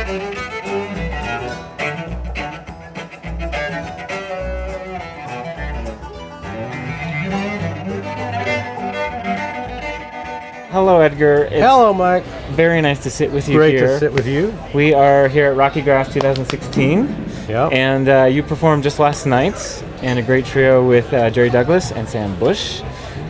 Hello, Edgar. Hello, Mike. Very nice to sit with you Great here. to sit with you. We are here at RockyGrass 2016. Yeah. And you performed just last night in a great trio with Jerry Douglas and Sam Bush.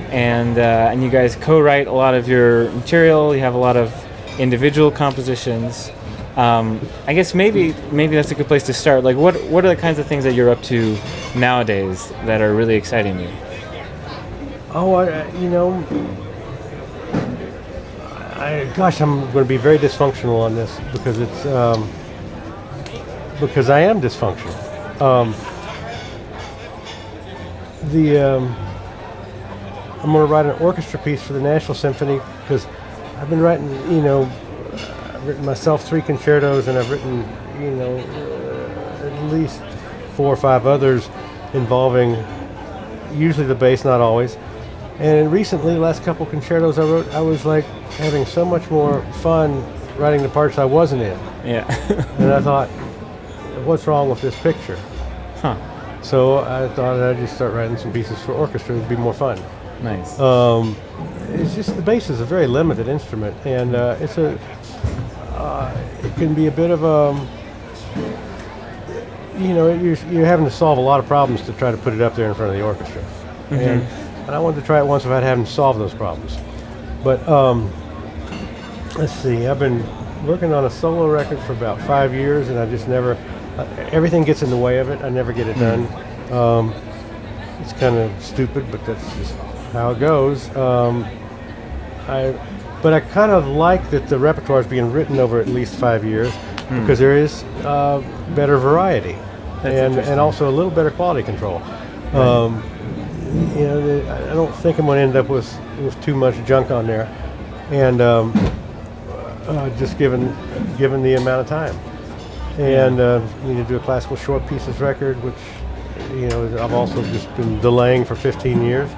And you guys co-write a lot of your material. You have a lot of individual compositions. I guess maybe that's a good place to start. Like, what are the kinds of things that you're up to nowadays that are really exciting you? Gosh, I'm going to be very dysfunctional on this because it's because I am dysfunctional. I'm going to write an orchestra piece for the Nashville Symphony because I've been writing. I've written myself 3 concertos, and I've written at least 4 or 5 others involving usually the bass, not always. And recently, the last couple concertos I wrote, I was like having so much more fun writing the parts I wasn't in. Yeah. And I thought, what's wrong with this picture? Huh. So I thought I'd just start writing some pieces for orchestra. It'd be more fun. Nice. It's just the bass is a very limited instrument, and it can be a bit of you're having to solve a lot of problems to try to put it up there in front of the orchestra. Mm-hmm. And I wanted to try it once without having to solve those problems. But let's see, I've been working on a solo record for about 5 years, and I just never, everything gets in the way of it. I never get it done. It's kind of stupid, but that's just how it goes. But I kind of like that the repertoire is being written over at least 5 years because there is better variety and also a little better quality control. Right. I don't think I'm going to end up with too much junk on there, and just given the amount of time. And need to do a classical short pieces record, which I've also just been delaying for 15 years.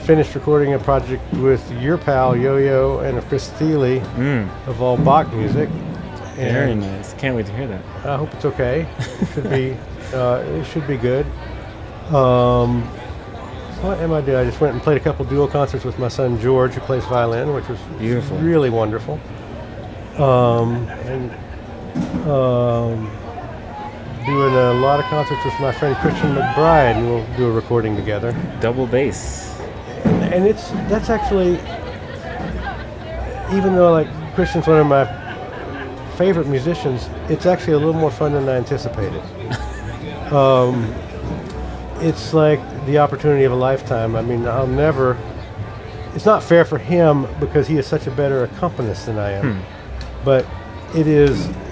Finished recording a project with your pal Yo-Yo and Chris Thiele of all Bach music. Very nice. Can't wait to hear that. I hope it's okay. It should be good. What am I doing? I just went and played a couple dual concerts with my son George, who plays violin, which was beautiful, really wonderful. Doing a lot of concerts with my friend Christian McBride, and we'll do a recording together. Double bass. And that's actually, even though like Christian's one of my favorite musicians, it's actually a little more fun than I anticipated. It's like the opportunity of a lifetime. I mean, it's not fair for him because he is such a better accompanist than I am. But it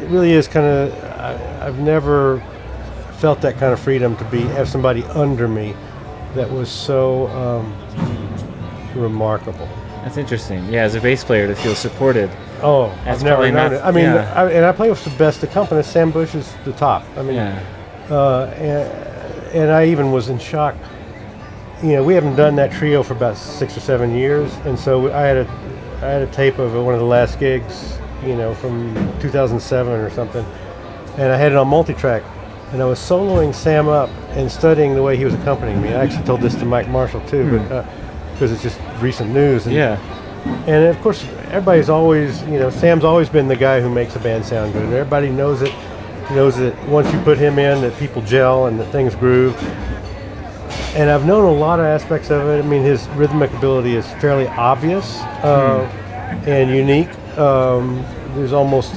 really is kind of, I've never felt that kind of freedom to have somebody under me that was so remarkable. That's interesting. Yeah, as a bass player to feel supported. Oh, I've never known it. I mean, and I play with the best accompanist. Sam Bush is the top. I mean, and I even was in shock. We haven't done that trio for about 6 or 7 years, and so I had a tape of one of the last gigs, from 2007 or something, and I had it on multi-track, and I was soloing Sam up and studying the way he was accompanying me. I actually told this to Mike Marshall too, but because it's just recent news. And, and of course, everybody's always, Sam's always been the guy who makes a band sound good. Everybody knows it. Knows that once you put him in, that people gel and that things groove. And I've known a lot of aspects of it. I mean, his rhythmic ability is fairly obvious and unique. There's almost,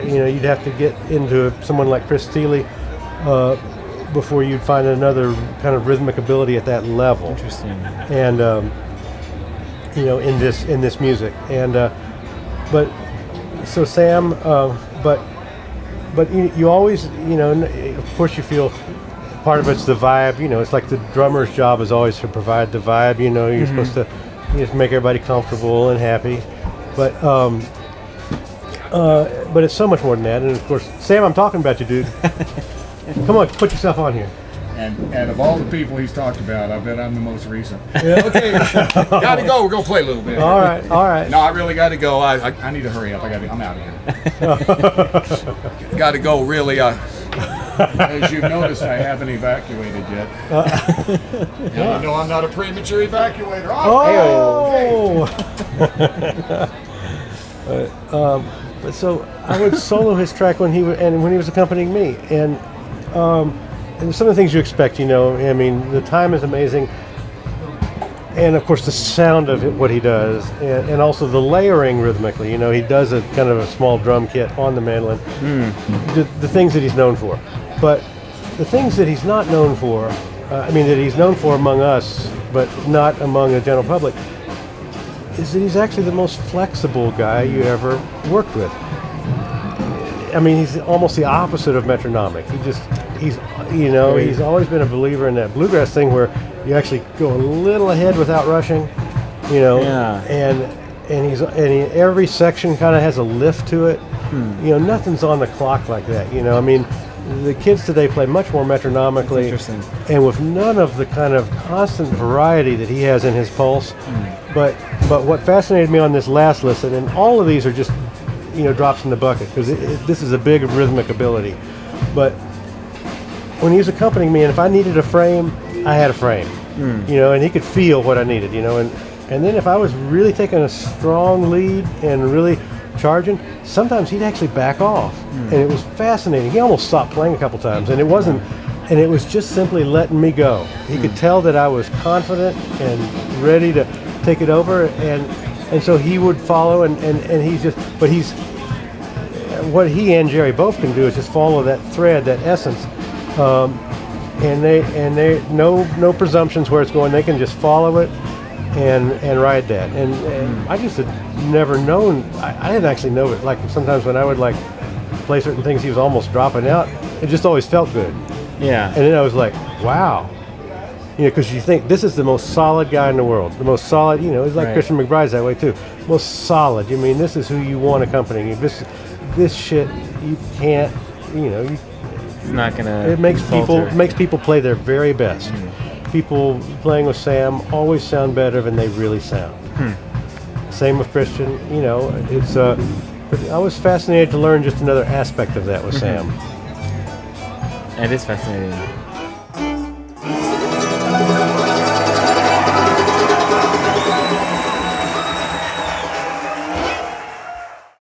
you'd have to get into someone like Chris Thiele before you'd find another kind of rhythmic ability at that level. Interesting. And in this music. And but so Sam, but you always, of course you feel part of it's the vibe, it's like the drummer's job is always to provide the vibe, you're supposed to just make everybody comfortable and happy. But it's so much more than that. And of course, Sam, I'm talking about you, dude. Come on, put yourself on here. And of all the people he's talked about, I bet I'm the most recent. Okay, gotta go. We're gonna play a little bit. All right. No, I really gotta go. I need to hurry up. I'm out of here. Gotta go. Really. As you've noticed, I haven't evacuated yet. Yeah. You know I'm not a premature evacuator. So I would solo his track when he was accompanying me, and some of the things you expect. You know, I mean, the time is amazing, and of course the sound of what he does, and also the layering rhythmically. You know, he does a kind of a small drum kit on the mandolin. The things that he's known for. But the things that he's not known for, that he's known for among us, but not among the general public, is that he's actually the most flexible guy you ever worked with. I mean, he's almost the opposite of metronomic. He's always been a believer in that bluegrass thing where you actually go a little ahead without rushing, you know, and every section kind of has a lift to it. You know, nothing's on the clock like that, you know. I mean, the kids today play much more metronomically and with none of the kind of constant variety that he has in his pulse. But what fascinated me on this last listen, and all of these are just, you know, drops in the bucket, because this is a big rhythmic ability. But when he was accompanying me, and if I needed a frame, I had a frame, you know, and he could feel what I needed, you know. And then if I was really taking a strong lead and really charging, sometimes he'd actually back off, and it was fascinating. He almost stopped playing a couple times, and it was just simply letting me go. He could tell that I was confident and ready to take it over, and so he would follow, and what he and Jerry both can do is just follow that thread, that essence, and they no presumptions where it's going. They can just follow it and ride that, and I just had never known. I didn't actually know it. Like sometimes when I would like play certain things, he was almost dropping out. It just always felt good. Yeah. And then I was like, wow. You know, because you think this is the most solid guy in the world, the most solid. You know, it's like Christian McBride's that way too. Most solid. I mean, this is who you want accompanying you. This shit you can't. You know, it's not gonna. It makes people play their very best. People playing with Sam always sound better than they really sound. Same with Christian. You know, it's. But I was fascinated to learn just another aspect of that with Sam. It is fascinating.